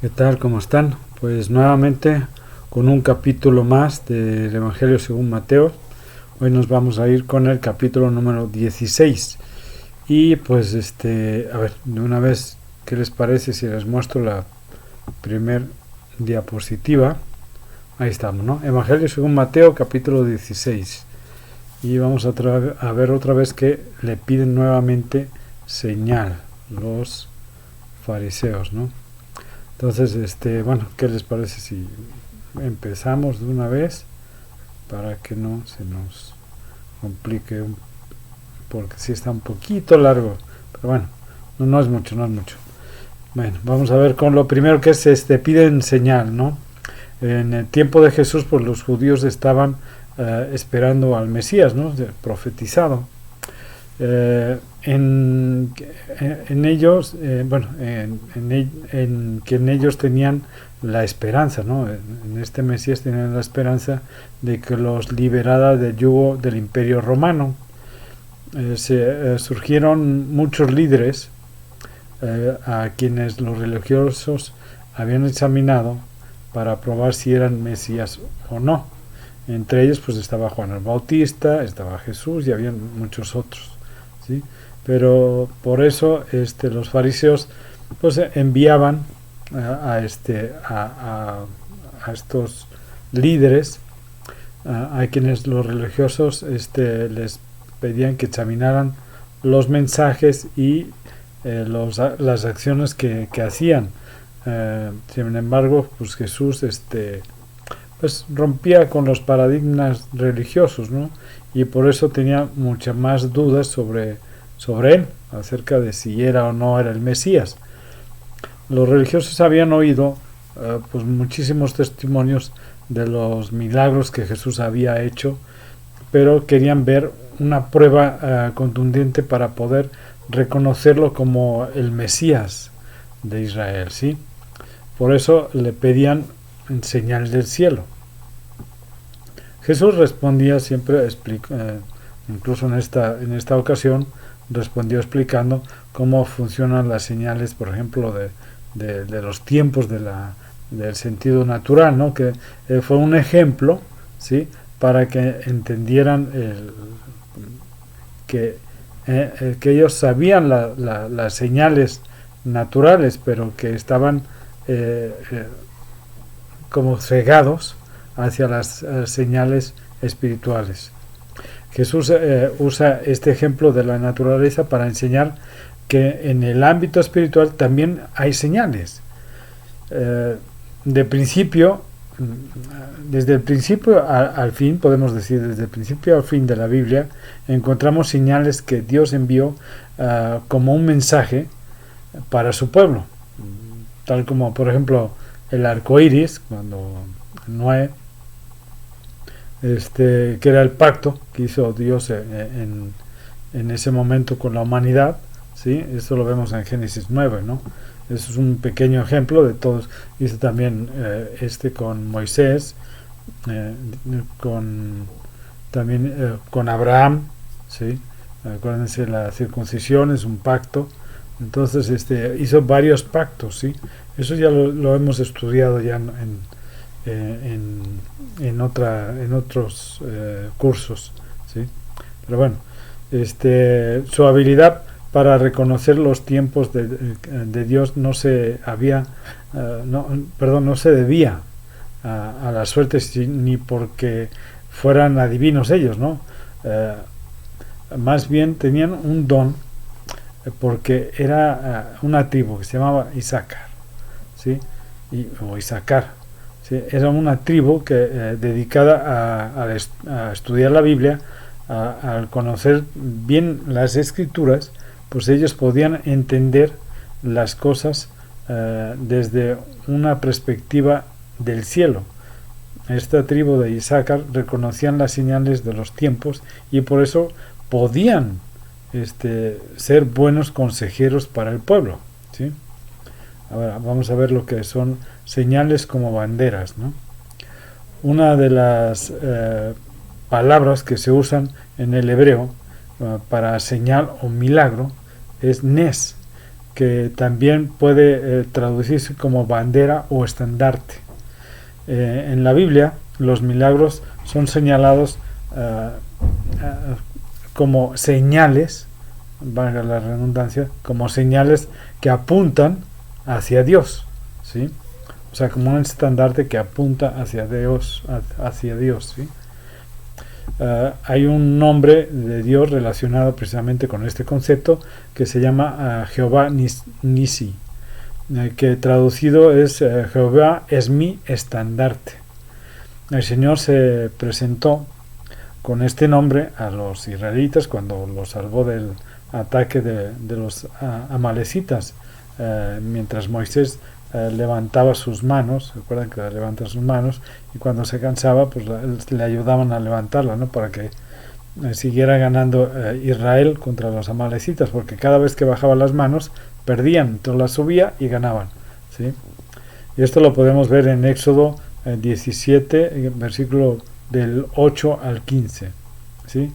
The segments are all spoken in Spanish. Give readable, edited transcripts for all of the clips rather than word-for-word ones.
¿Qué tal? ¿Cómo están? Pues nuevamente con un capítulo más del Evangelio según Mateo. Hoy nos vamos a ir con el capítulo número 16. Y pues a ver, de una vez, ¿qué les parece si les muestro la primer diapositiva? Ahí estamos, ¿no? Evangelio según Mateo, capítulo 16. Y vamos a ver otra vez que le piden nuevamente señal los fariseos, ¿no? Entonces, bueno, ¿qué les parece si empezamos de una vez para que no se nos complique? Porque sí está un poquito largo, pero bueno, no es mucho, no es mucho. Bueno, vamos a ver con lo primero que es, piden señal, ¿no? En el tiempo de Jesús, pues los judíos estaban esperando al Mesías, ¿no? Profetizado. En ellos, que en ellos tenían la esperanza, ¿no? En este Mesías tenían la esperanza de que los liberara del yugo del Imperio Romano. Surgieron muchos líderes a quienes los religiosos habían examinado para probar si eran Mesías o no. Entre ellos pues estaba Juan el Bautista, estaba Jesús y había muchos otros, ¿sí? Pero por eso los fariseos pues enviaban a estos líderes a quienes los religiosos les pedían que examinaran los mensajes y las acciones que hacían. Sin embargo, pues Jesús pues rompía con los paradigmas religiosos, ¿no? Y por eso tenía muchas más dudas sobre él, acerca de si era o no era el Mesías. Los religiosos habían oído pues muchísimos testimonios de los milagros que Jesús había hecho, pero querían ver una prueba contundente para poder reconocerlo como el Mesías de Israel, ¿sí? Por eso le pedían señal del cielo. Jesús respondía siempre, incluso en esta ocasión, respondió explicando cómo funcionan las señales, por ejemplo, de los tiempos del sentido natural, ¿no? Que fue un ejemplo, ¿sí? Para que entendieran que ellos sabían las señales naturales, pero que estaban como cegados hacia las señales espirituales. Jesús usa este ejemplo de la naturaleza para enseñar que en el ámbito espiritual también hay señales. De principio, desde el principio al fin, podemos decir, desde el principio al fin de la Biblia, encontramos señales que Dios envió como un mensaje para su pueblo. Tal como, por ejemplo, el arco iris, cuando Noé, que era el pacto que hizo Dios en ese momento con la humanidad, ¿sí? Esto lo vemos en Génesis 9, ¿no? Eso es un pequeño ejemplo de todos. Hizo también con Moisés, con Abraham, ¿sí? Acuérdense, la circuncisión es un pacto. Entonces hizo varios pactos, ¿sí? Eso ya lo hemos estudiado ya en otros cursos, ¿sí? Pero bueno, su habilidad para reconocer los tiempos de Dios no se debía a la suerte, ni porque fueran adivinos ellos, ¿no? Más bien tenían un don, porque era una tribu que se llamaba Isaacar, ¿sí? O Isaacar, ¿sí? Era una tribu que dedicada a estudiar la Biblia, al conocer bien las escrituras, pues ellos podían entender las cosas desde una perspectiva del cielo. Esta tribu de Isaacar reconocían las señales de los tiempos y por eso podían ser buenos consejeros para el pueblo, ¿sí? Ahora vamos a ver lo que son señales como banderas, ¿no? Una de las palabras que se usan en el hebreo para señal o milagro es nes. que también puede traducirse como bandera o estandarte. En la Biblia los milagros son señalados como señales, valga la redundancia, como señales que apuntan hacia Dios, ¿sí? O sea, como un estandarte que apunta hacia Dios, ¿sí? Hay un nombre de Dios relacionado precisamente con este concepto que se llama Jehová Nisi, que traducido es Jehová es mi estandarte. El Señor se presentó con este nombre a los israelitas cuando los salvó del ataque de los amalecitas, mientras Moisés levantaba sus manos. Recuerdan que levanta sus manos y cuando se cansaba pues le ayudaban a levantarla, ¿no? Para que siguiera ganando Israel contra los amalecitas, porque cada vez que bajaba las manos perdían, entonces las subía y ganaban, ¿sí? Y esto lo podemos ver en Éxodo 17, versículo del 8 al 15, ¿sí?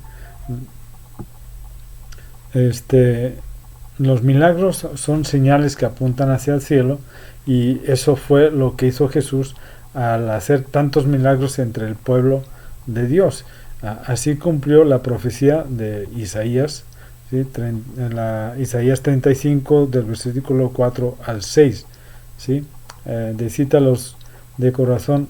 Los milagros son señales que apuntan hacia el cielo, y eso fue lo que hizo Jesús al hacer tantos milagros entre el pueblo de Dios. Así cumplió la profecía de Isaías, ¿sí? Isaías 35 del versículo 4 al 6, ¿sí? Decítalos de corazón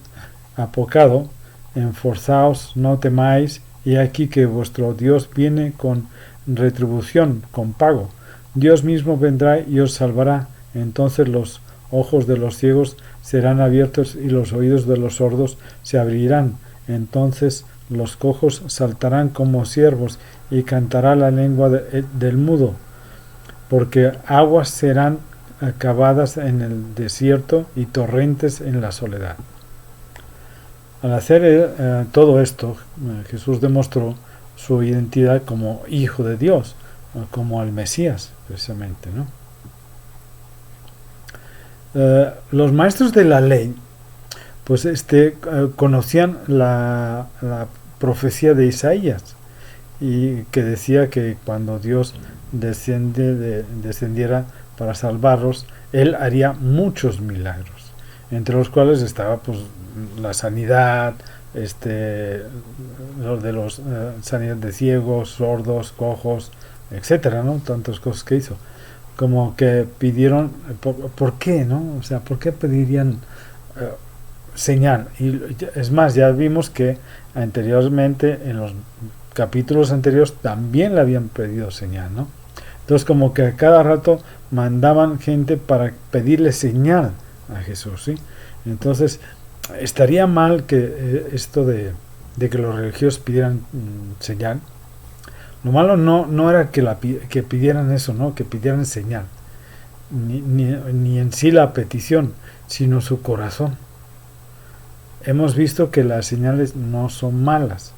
apocado, enforzaos, no temáis, y aquí que vuestro Dios viene con retribución, con pago. Dios mismo vendrá y os salvará. Entonces los ojos de los ciegos serán abiertos y los oídos de los sordos se abrirán. Entonces los cojos saltarán como ciervos y cantará la lengua del mudo, porque aguas serán cavadas en el desierto y torrentes en la soledad. Al hacer todo esto, Jesús demostró su identidad como Hijo de Dios, como el Mesías, precisamente, ¿no? Los maestros de la ley pues conocían la profecía de Isaías, y que decía que cuando Dios descendiera para salvarlos, Él haría muchos milagros, entre los cuales estaba pues la sanidad, los de los sanidad de ciegos, sordos, cojos, etcétera, ¿no? Tantas cosas que hizo. Como que pidieron, ¿por qué, no? O sea, ¿por qué pedirían señal? Y es más, ya vimos que anteriormente, en los capítulos anteriores, también le habían pedido señal, ¿no? Entonces, como que a cada rato mandaban gente para pedirle señal a Jesús, ¿sí? Entonces, estaría mal que esto de que los religiosos pidieran señal. Lo malo no era que pidieran eso, ¿no? Que pidieran señal, ni en sí la petición, sino su corazón. Hemos visto que las señales no son malas.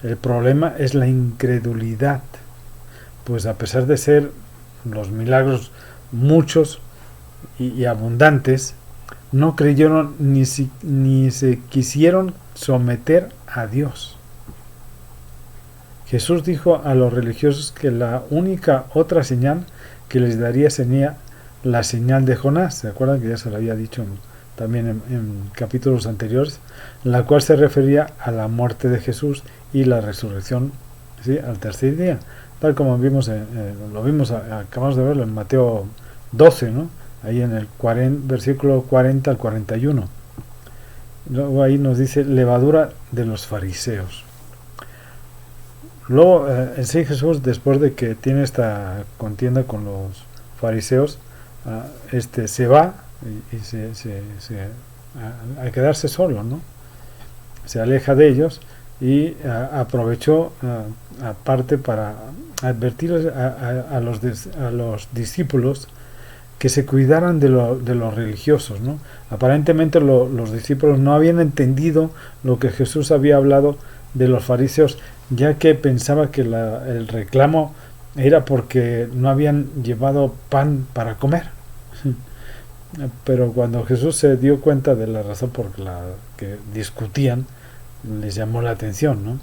El problema es la incredulidad, pues a pesar de ser los milagros muchos y abundantes, no creyeron ni se quisieron someter a Dios. Jesús dijo a los religiosos que la única otra señal que les daría sería la señal de Jonás. ¿Se acuerdan que ya se lo había dicho también en capítulos anteriores? La cual se refería a la muerte de Jesús y la resurrección, ¿sí? Al tercer día, tal como vimos, acabamos de verlo en Mateo 12, ¿no? Ahí en el versículo 40 al 41. Luego ahí nos dice levadura de los fariseos. Luego, en sí, Jesús, después de que tiene esta contienda con los fariseos, se va y a quedarse solo, ¿no? Se aleja de ellos y aprovechó aparte para advertir a los discípulos que se cuidaran de los religiosos, ¿no? Aparentemente los discípulos no habían entendido lo que Jesús había hablado de los fariseos, ya que pensaba que el reclamo era porque no habían llevado pan para comer. Pero cuando Jesús se dio cuenta de la razón por la que discutían, les llamó la atención, ¿no?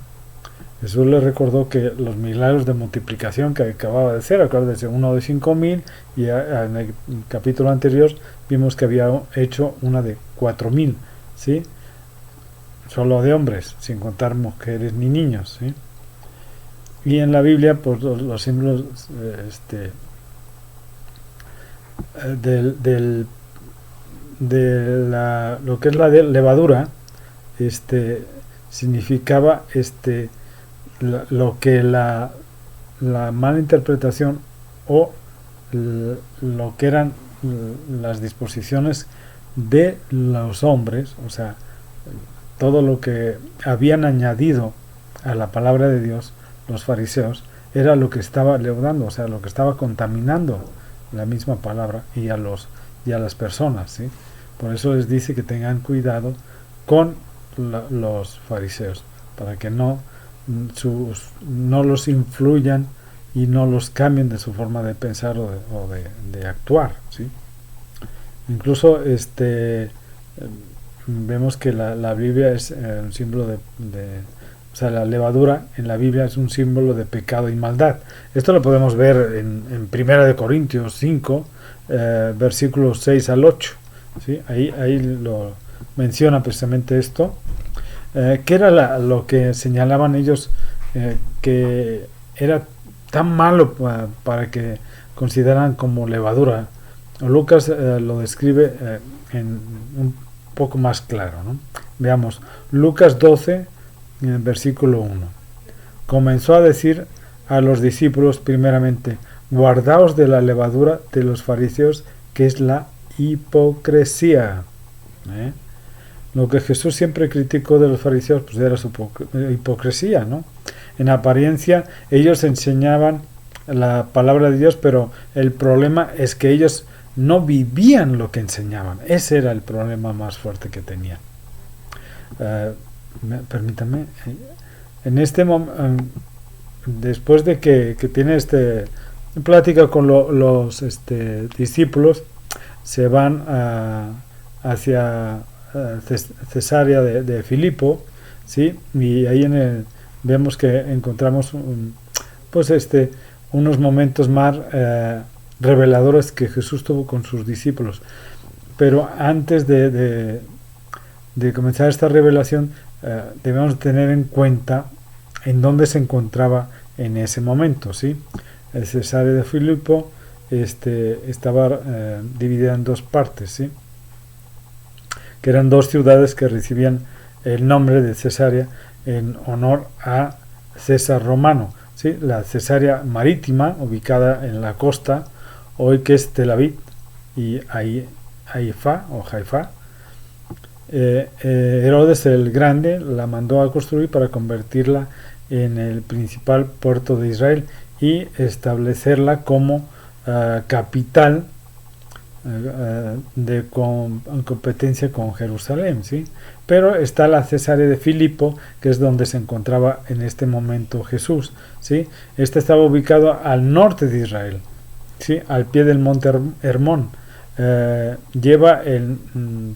Jesús le recordó que los milagros de multiplicación que acababa de hacer, acuérdense, uno de 5.000, y en el capítulo anterior vimos que había hecho una de 4.000, ¿sí? Solo de hombres, sin contar mujeres ni niños, ¿sí? Y en la Biblia, pues los símbolos lo que es la levadura, significaba lo que la mala interpretación o lo que eran las disposiciones de los hombres, o sea, todo lo que habían añadido a la palabra de Dios los fariseos era lo que estaba leudando, o sea, lo que estaba contaminando la misma palabra y a las personas, ¿sí? Por eso les dice que tengan cuidado con los fariseos, para que no los influyan y no los cambien de su forma de pensar o de actuar, ¿sí? Incluso vemos que la Biblia es un símbolo o sea, la levadura en la Biblia es un símbolo de pecado y maldad. Esto lo podemos ver en 1 Corintios 5, versículos 6 al 8, ¿sí? Ahí lo menciona precisamente esto, que era lo que señalaban ellos, que era tan malo para que consideraran como levadura. Lucas lo describe en un poco más claro, ¿no? Veamos, Lucas 12, versículo 1. Comenzó a decir a los discípulos primeramente: guardaos de la levadura de los fariseos, que es la hipocresía. Lo que Jesús siempre criticó de los fariseos, pues era su hipocresía, ¿no? En apariencia ellos enseñaban la palabra de Dios, pero el problema es que ellos no vivían lo que enseñaban. Ese era el problema más fuerte que tenían. Permítame, en este momento, después de que tiene plática con los discípulos, se van hacia Cesarea de Filipo, ¿sí? Y ahí vemos que encontramos unos momentos más reveladores que Jesús tuvo con sus discípulos. Pero antes de comenzar esta revelación, debemos tener en cuenta en dónde se encontraba en ese momento, ¿sí? El Cesarea de Filipo estaba dividida en dos partes, ¿sí? Que eran dos ciudades que recibían el nombre de Cesarea en honor a César Romano, ¿sí? La Cesarea marítima, ubicada en la costa, hoy que es Tel Aviv, y Haifa, Herodes el Grande la mandó a construir para convertirla en el principal puerto de Israel y establecerla como capital en competencia con Jerusalén, ¿sí? Pero está la Cesarea de Filipo, que es donde se encontraba en este momento Jesús, ¿sí? Estaba ubicado al norte de Israel, ¿sí? Al pie del monte Hermón. Lleva el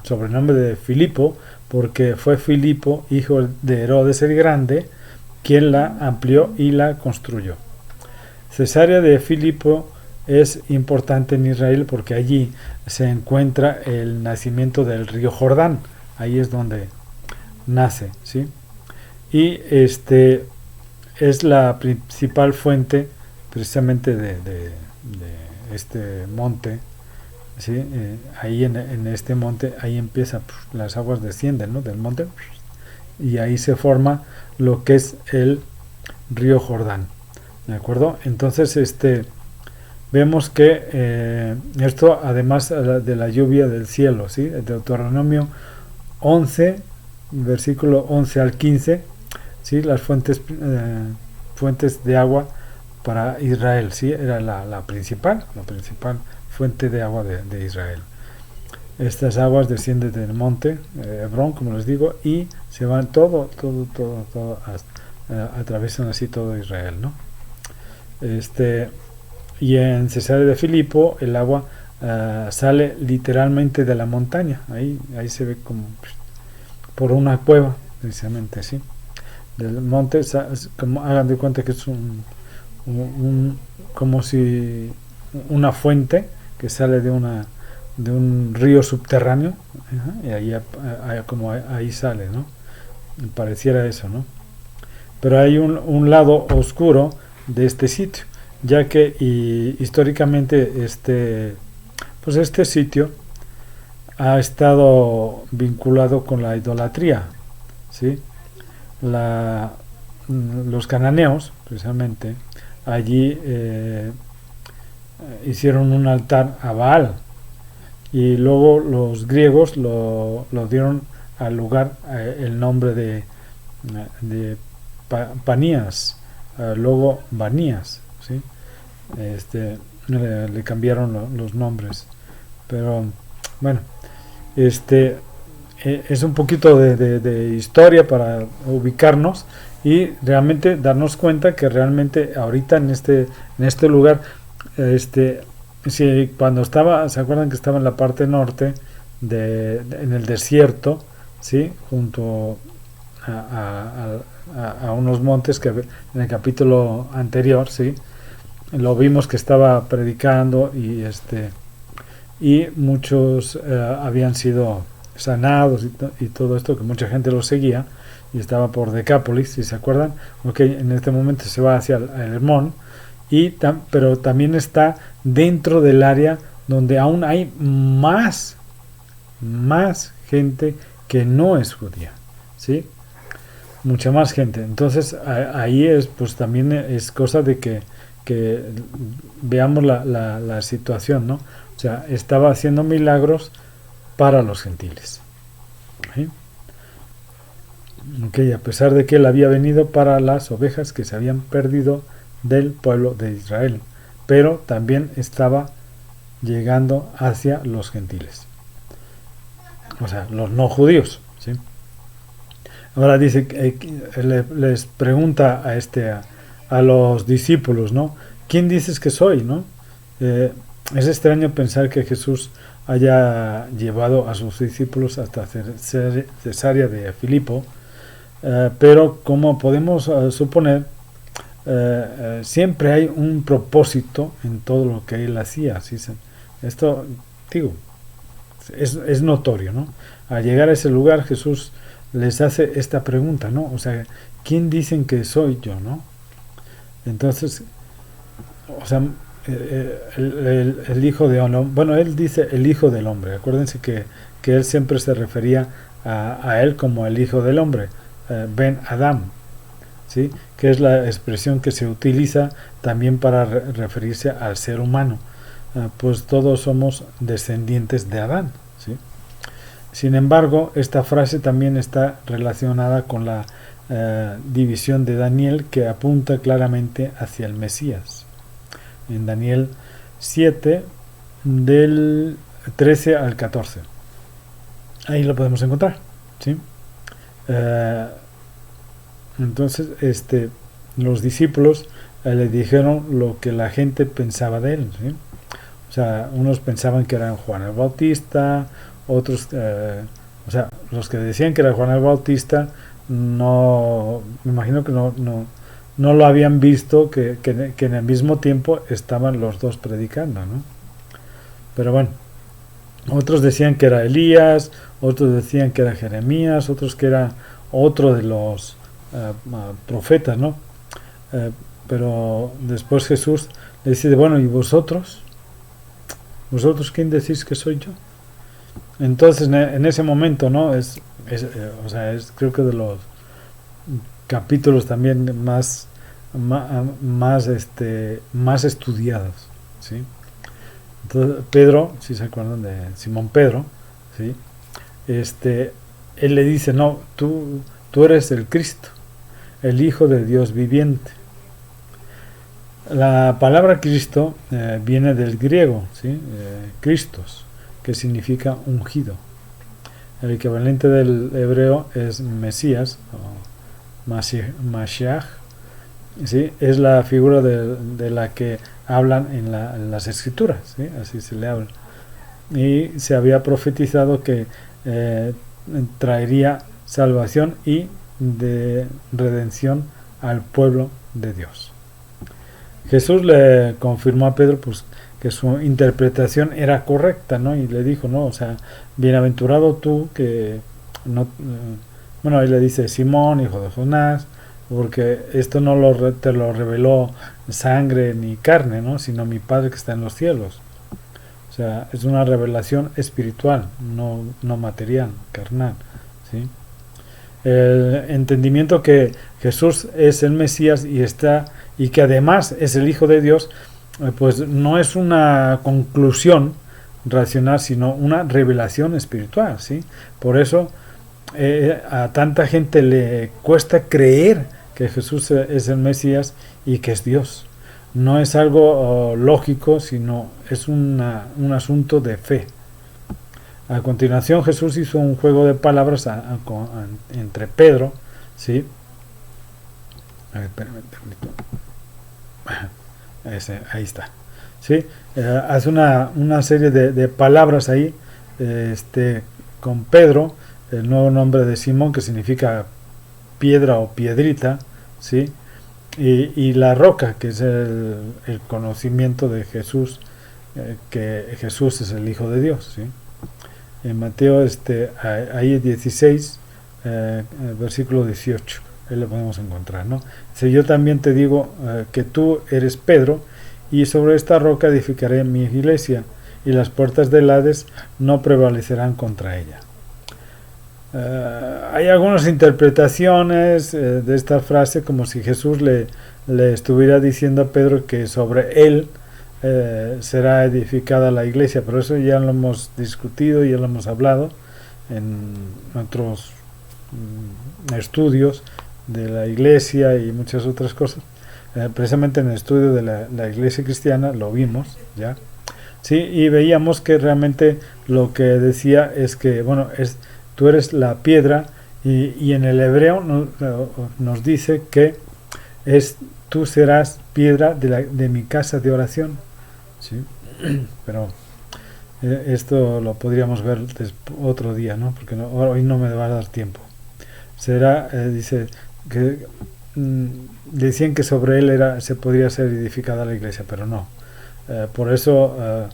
sobrenombre de Filipo porque fue Filipo, hijo de Herodes el Grande, quien la amplió y la construyó. Cesarea de Filipo es importante en Israel porque allí se encuentra el nacimiento del río Jordán. Ahí es donde nace, ¿sí? Y es la principal fuente precisamente de este monte, ¿sí? Ahí en este monte, ahí empieza, las aguas descienden, ¿no? Del monte, y ahí se forma lo que es el río Jordán, ¿de acuerdo? Entonces vemos que esto, además de la lluvia del cielo, ¿sí? El Deuteronomio 11, versículo 11 al 15, ¿sí? Las fuentes de agua para Israel, ¿sí? Era la principal fuente de agua de Israel. Estas aguas descienden del monte Hebrón, como les digo, y se van todo atraviesan así todo Israel, ¿no? Y en Cesarea de Filipo el agua sale literalmente de la montaña. Ahí se ve como por una cueva, precisamente, ¿sí? del monte, como hagan de cuenta que es como si una fuente que sale de un río subterráneo, y ahí como ahí sale, ¿no? Pareciera eso, ¿no? Pero hay un lado oscuro de este sitio, ya que históricamente pues este sitio ha estado vinculado con la idolatría, ¿sí? Los cananeos, precisamente, allí hicieron un altar a Baal, y luego los griegos lo dieron al lugar el nombre de Panías, luego Banías, ¿sí? Le cambiaron los nombres, pero bueno, es un poquito de historia para ubicarnos y realmente darnos cuenta que realmente ahorita en este lugar, si cuando estaba, se acuerdan que estaba en la parte norte en el desierto, sí, junto a unos montes que en el capítulo anterior, sí, lo vimos que estaba predicando y muchos habían sido sanados y todo esto, que mucha gente lo seguía, y estaba por Decápolis, si se acuerdan. Okay, en este momento se va hacia el Hermón, pero también está dentro del área donde aún hay más gente que no es judía, ¿sí? Mucha más gente. Entonces ahí pues también es cosa de que veamos la situación, ¿no? O sea, estaba haciendo milagros para los gentiles. ¿Sí? Okay, a pesar de que él había venido para las ovejas que se habían perdido del pueblo de Israel, pero también estaba llegando hacia los gentiles, o sea, los no judíos, ¿sí? Ahora dice, les pregunta a los discípulos, ¿no? ¿Quién dices que soy, no? Es extraño pensar que Jesús haya llevado a sus discípulos hasta Cesarea de Filipo, pero como podemos suponer, siempre hay un propósito en todo lo que él hacía. ¿Sí? Esto, digo, es notorio, ¿no? Al llegar a ese lugar, Jesús les hace esta pregunta, ¿no? O sea, ¿quién dicen que soy yo, no? Entonces, o sea, el hijo de hombre, bueno, él dice el hijo del hombre. Acuérdense que él siempre se refería a él como el hijo del hombre, Ben Adam, ¿sí? Que es la expresión que se utiliza también para referirse al ser humano, pues todos somos descendientes de Adán, ¿sí? Sin embargo, esta frase también está relacionada con la división de Daniel, que apunta claramente hacia el Mesías. En Daniel 7, del 13 al 14. Ahí lo podemos encontrar, ¿sí? Entonces, los discípulos le dijeron lo que la gente pensaba de él, ¿sí? O sea, unos pensaban que era Juan el Bautista, otros, o sea, los que decían que era Juan el Bautista, no, me imagino que no lo habían visto, que en el mismo tiempo estaban los dos predicando, ¿no? Pero bueno, otros decían que era Elías, otros decían que era Jeremías, otros que era otro de los profetas, ¿no? Pero después Jesús le dice, bueno, ¿y vosotros? ¿Vosotros quién decís que soy yo? Entonces en ese momento, ¿no? O sea, es creo que de los capítulos también más estudiados, ¿sí? Entonces Pedro, si se acuerdan de Simón Pedro, ¿sí? Él le dice, no, tú eres el Cristo, el Hijo de Dios viviente. La palabra Cristo viene del griego, ¿sí? Christos, que significa ungido. El equivalente del hebreo es Mesías o Mashiach, ¿sí? Es la figura de la que hablan en las escrituras, ¿sí? Así se le habla. Y se había profetizado que traería salvación y de redención al pueblo de Dios. Jesús le confirmó a Pedro pues que su interpretación era correcta, ¿no? Y le dijo, ¿no? O sea, bienaventurado tú que no, bueno, ahí le dice Simón, hijo de Jonás, porque esto no te lo reveló sangre ni carne, ¿no? Sino mi Padre que está en los cielos. O sea, es una revelación espiritual, no material, carnal, ¿sí? El entendimiento que Jesús es el Mesías y que además es el Hijo de Dios, pues no es una conclusión racional, sino una revelación espiritual, ¿sí? Por eso a tanta gente le cuesta creer que Jesús es el Mesías y que es Dios. No es algo lógico, sino es un asunto de fe. A continuación Jesús hizo un juego de palabras entre Pedro, ¿sí? A ver, espérame un ahí está, ¿sí? Hace una serie de palabras ahí, con Pedro, el nuevo nombre de Simón, que significa piedra o piedrita, ¿sí? Y la roca, que es el conocimiento de Jesús, que Jesús es el Hijo de Dios, ¿sí? En Mateo, ahí 16, versículo 18, ahí lo podemos encontrar, ¿no? Dice, yo también te digo que tú eres Pedro, y sobre esta roca edificaré mi iglesia, y las puertas del Hades no prevalecerán contra ella. Hay algunas interpretaciones de esta frase como si Jesús le estuviera diciendo a Pedro que sobre él será edificada la iglesia, pero eso ya lo hemos discutido, ya lo hemos hablado en otros estudios de la iglesia y muchas otras cosas. Precisamente en el estudio de la iglesia cristiana lo vimos ya, sí, y veíamos que realmente lo que decía es que, bueno, tú eres la piedra, y en el hebreo nos dice que tú serás piedra de mi casa de oración, ¿sí? Pero esto lo podríamos ver otro día, ¿no? Porque hoy no me va a dar tiempo. Dice que decían que sobre él se podría ser edificada la iglesia, pero no. Por eso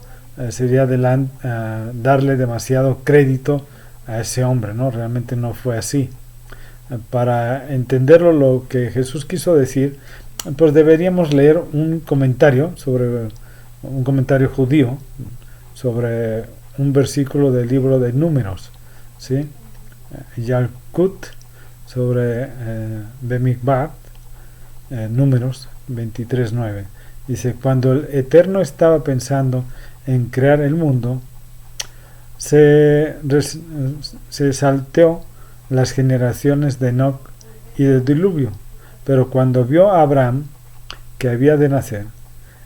sería darle demasiado crédito a ese hombre, ¿no? Realmente no fue así. Para entenderlo, lo que Jesús quiso decir, pues deberíamos leer un comentario judío sobre un versículo del libro de Números, ¿sí? Yalkut sobre Bemidbar, Números 23:9. Dice, cuando el Eterno estaba pensando en crear el mundo, se salteó las generaciones de Enoc y del diluvio, pero cuando vio a Abraham que había de nacer,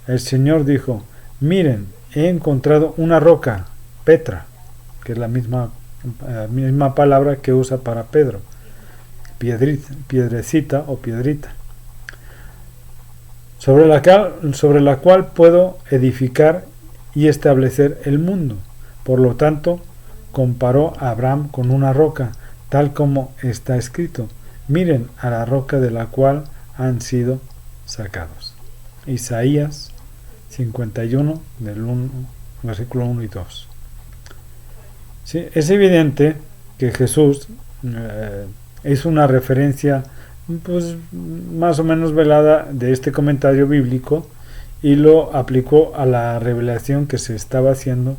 el Señor dijo, miren, he encontrado una roca, Petra, que es la misma palabra que usa para Pedro, piedrecita o piedrita, sobre la cual puedo edificar y establecer el mundo. Por lo tanto, comparó a Abraham con una roca, tal como está escrito, miren a la roca de la cual han sido sacados. Isaías 51, versículo 1 y 2. ¿Sí? Es evidente que Jesús es una referencia, pues, más o menos velada de este comentario bíblico, y lo aplicó a la revelación que se estaba haciendo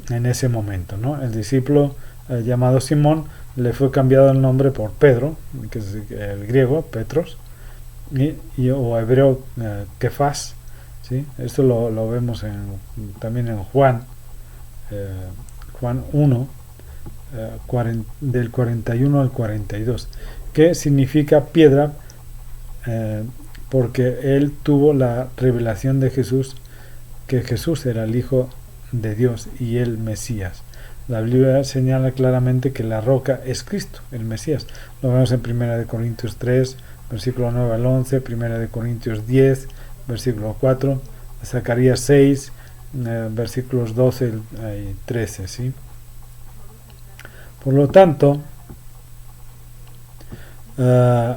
en ese momento, ¿no? El discípulo llamado Simón le fue cambiado el nombre por Pedro, que es el griego Petros, o hebreo Kefas, ¿sí? Esto lo vemos también en Juan 1, del 41 al 42, que significa piedra, porque él tuvo la revelación de Jesús, que Jesús era el Hijo de Dios y el Mesías. La Biblia señala claramente que la roca es Cristo, el Mesías. Lo vemos en 1 Corintios 3, versículo 9 al 11, 1 Corintios 10, versículo 4, Zacarías 6, versículos 12 y 13, ¿sí? Por lo tanto, uh,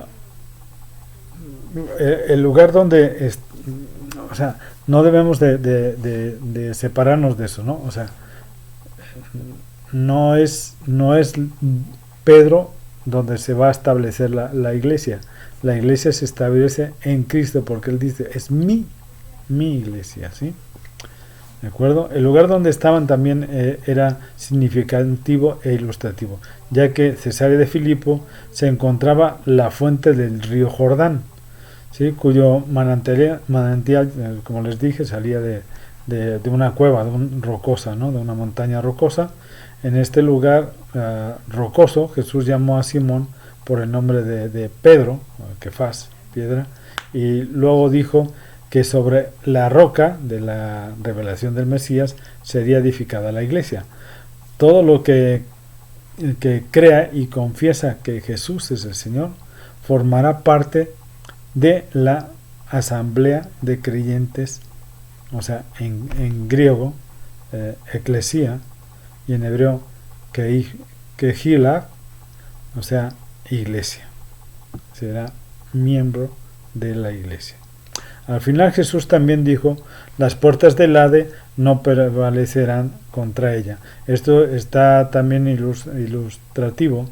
el lugar donde o sea, no debemos de separarnos de eso, ¿no? O sea, no es Pedro donde se va a establecer la iglesia. La iglesia se establece en Cristo, porque él dice, es mi iglesia, ¿sí? ¿De acuerdo? El lugar donde estaban también era significativo e ilustrativo, ya que Cesarea de Filipo se encontraba la fuente del río Jordán, ¿sí? Cuyo manantial, como les dije, salía de una cueva rocosa, ¿no? De una montaña rocosa. En este lugar rocoso, Jesús llamó a Simón por el nombre de Pedro, Kefas, piedra, y luego dijo que sobre la roca de la revelación del Mesías sería edificada la iglesia. Todo lo que crea y confiesa que Jesús es el Señor formará parte de la asamblea de creyentes, o sea, en griego, eclesía, y en hebreo, kehila, o sea, iglesia. Será miembro de la iglesia. Al final Jesús también dijo, las puertas del Hade no prevalecerán contra ella. Esto está también ilustrativo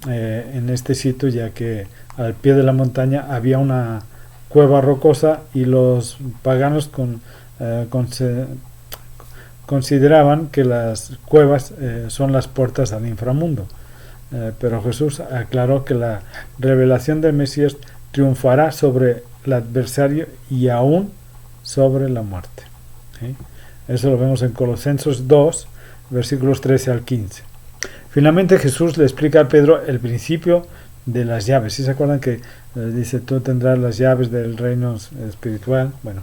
en este sitio, ya que al pie de la montaña había una cueva rocosa y los paganos consideraban que las cuevas son las puertas al inframundo. Pero Jesús aclaró que la revelación del Mesías triunfará sobre el adversario y aún sobre la muerte. ¿Sí? Eso lo vemos en Colosenses 2, versículos 13 al 15. Finalmente Jesús le explica a Pedro el principio de las llaves. ¿Sí se acuerdan que dice, tú tendrás las llaves del reino espiritual? Bueno,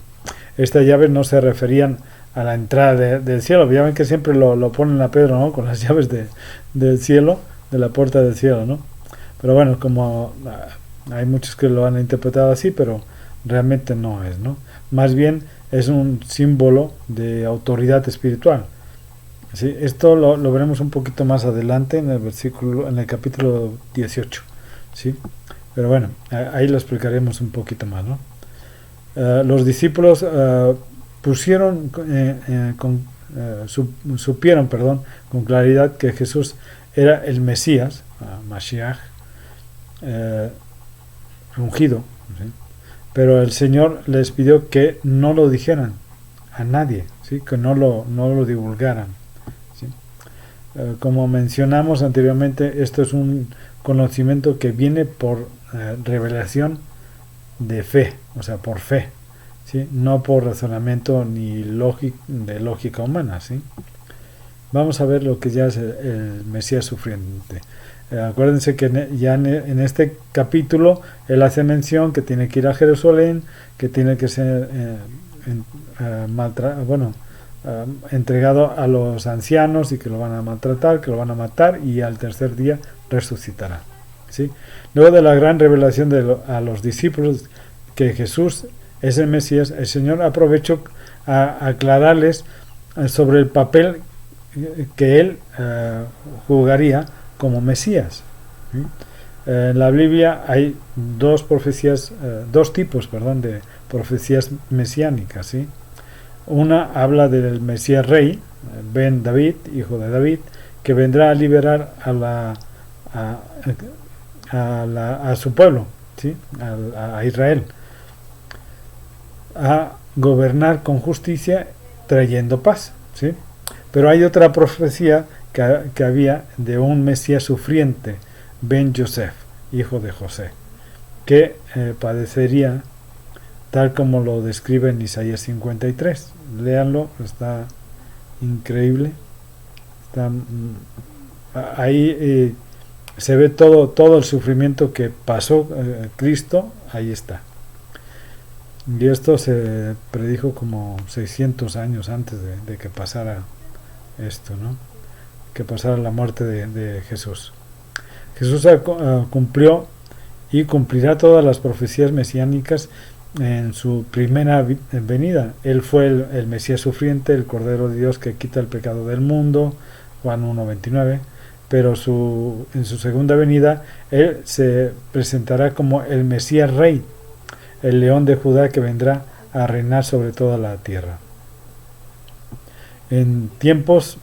estas llaves no se referían a la entrada del cielo. Ya ven que siempre lo ponen a Pedro, ¿no? Con las llaves del cielo, de la puerta del cielo, ¿no? Pero bueno, como hay muchos que lo han interpretado así, pero realmente no es, ¿no? Más bien es un símbolo de autoridad espiritual. ¿Sí? Esto lo veremos un poquito más adelante en el capítulo 18, ¿sí? Pero bueno, ahí lo explicaremos un poquito más, ¿no? Los discípulos supieron con claridad que Jesús era el Mesías, Mashiach, ungido, ¿sí? Pero el Señor les pidió que no lo dijeran a nadie, ¿sí? Que no lo divulgaran, ¿sí? Como mencionamos anteriormente, esto es un conocimiento que viene por revelación de fe, o sea, por fe, ¿sí? No por razonamiento ni de lógica humana, ¿sí? Vamos a ver lo que ya es el Mesías sufriente. Acuérdense que ya en este capítulo él hace mención que tiene que ir a Jerusalén, que tiene que ser entregado a los ancianos y que lo van a maltratar, que lo van a matar y al tercer día resucitará, ¿sí? Luego de la gran revelación a los discípulos que Jesús es el Mesías, el Señor aprovechó a aclararles sobre el papel que él jugaría como Mesías, ¿sí? En la Biblia hay dos tipos de profecías mesiánicas, ¿sí? Una habla del Mesías rey, Ben David, hijo de David, que vendrá a liberar a su pueblo, ¿sí? a Israel, a gobernar con justicia trayendo paz, ¿sí? Pero hay otra profecía que había de un Mesías sufriente, Ben Yosef, hijo de José, que padecería tal como lo describe en Isaías 53. Léanlo, está increíble. Ahí se ve todo el sufrimiento que pasó Cristo, ahí está. Y esto se predijo como 600 años antes de que pasara esto, ¿no? Que pasara la muerte de Jesús. Jesús cumplió y cumplirá todas las profecías mesiánicas en su primera venida. Él fue el Mesías sufriente, el Cordero de Dios que quita el pecado del mundo, Juan 1:29, pero en su segunda venida él se presentará como el Mesías Rey, el León de Judá que vendrá a reinar sobre toda la tierra. En tiempos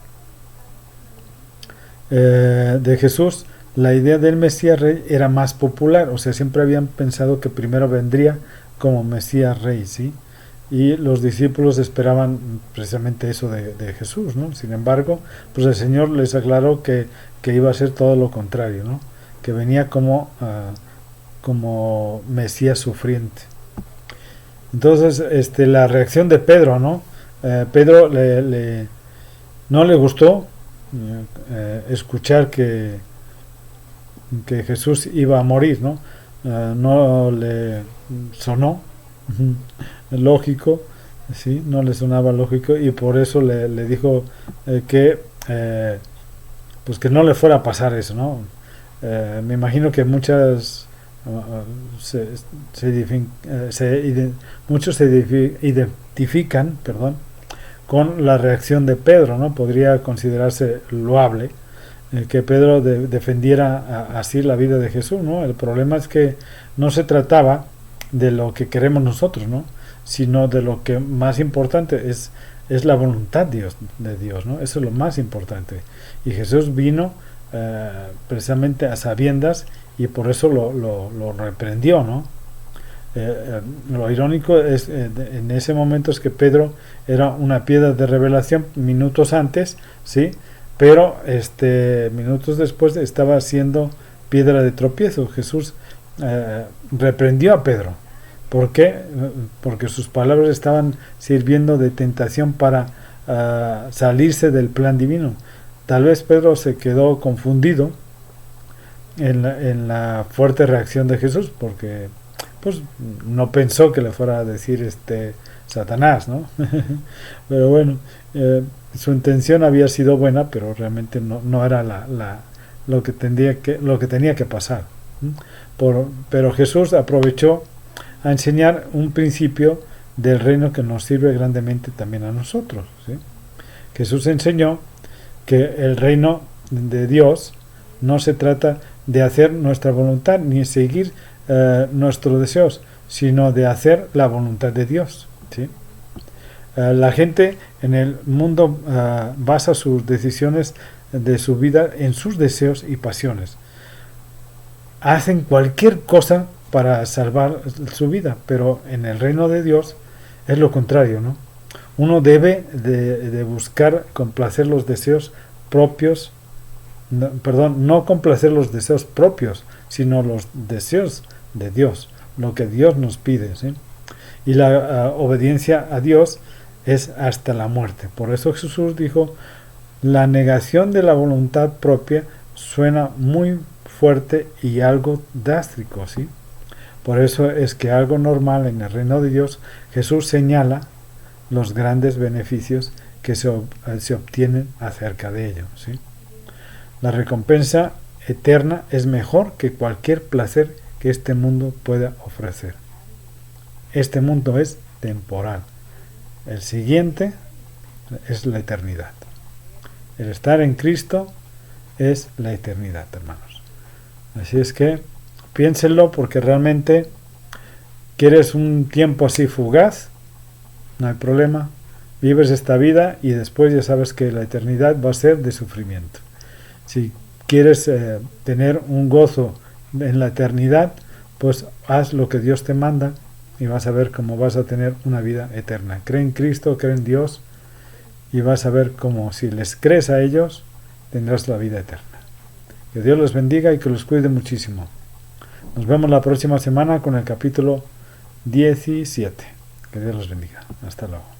de Jesús, la idea del Mesías Rey era más popular, o sea, siempre habían pensado que primero vendría como Mesías Rey, ¿sí? Y los discípulos esperaban precisamente eso de Jesús, ¿no? Sin embargo, pues el Señor les aclaró que iba a ser todo lo contrario, ¿no? Que venía como Mesías sufriente. Entonces, la reacción de Pedro, ¿no? Pedro no le gustó escuchar que Jesús iba a morir, ¿no? No le sonó lógico, ¿sí? No le sonaba lógico, y por eso le dijo pues que no le fuera a pasar eso, ¿no? Me imagino que muchos se identifican, con la reacción de Pedro, ¿no? Podría considerarse loable que Pedro defendiera así la vida de Jesús, ¿no? El problema es que no se trataba de lo que queremos nosotros, ¿no? Sino de lo que más importante es la voluntad de Dios, ¿no? Eso es lo más importante. Y Jesús vino precisamente a sabiendas, y por eso lo reprendió, ¿no? Lo irónico es en ese momento es que Pedro era una piedra de revelación minutos antes, ¿sí? Pero minutos después estaba siendo piedra de tropiezo. Jesús reprendió a Pedro. ¿Por qué? Porque sus palabras estaban sirviendo de tentación para salirse del plan divino. Tal vez Pedro se quedó confundido en la fuerte reacción de Jesús, porque pues no pensó que le fuera a decir Satanás, ¿no? Pero bueno, su intención había sido buena, pero realmente no era lo que tenía que pasar. Pero Jesús aprovechó a enseñar un principio del reino que nos sirve grandemente también a nosotros, ¿sí? Jesús enseñó que el reino de Dios no se trata de hacer nuestra voluntad ni seguir nuestros deseos, sino de hacer la voluntad de Dios, ¿sí? La gente en el mundo basa sus decisiones de su vida en sus deseos y pasiones. Hacen cualquier cosa para salvar su vida, pero en el reino de Dios es lo contrario, ¿no? Uno debe de buscar complacer los deseos propios, no complacer los deseos propios, sino los deseos de Dios, lo que Dios nos pide, ¿sí? Y la obediencia a Dios es hasta la muerte. Por eso Jesús dijo, la negación de la voluntad propia suena muy fuerte y algo drástico, ¿sí? Por eso es que algo normal en el reino de Dios, Jesús señala los grandes beneficios que se obtienen acerca de ello, ¿sí? La recompensa eterna es mejor que cualquier placer que este mundo pueda ofrecer. Este mundo es temporal. El siguiente es la eternidad. El estar en Cristo es la eternidad, hermanos. Así es que piénsenlo, porque realmente quieres un tiempo así fugaz, no hay problema, vives esta vida y después ya sabes que la eternidad va a ser de sufrimiento. Si quieres tener un gozo en la eternidad, pues haz lo que Dios te manda y vas a ver cómo vas a tener una vida eterna. Cree en Cristo, cree en Dios, y vas a ver cómo si les crees a ellos, tendrás la vida eterna. Que Dios los bendiga y que los cuide muchísimo. Nos vemos la próxima semana con el capítulo 17. Que Dios los bendiga. Hasta luego.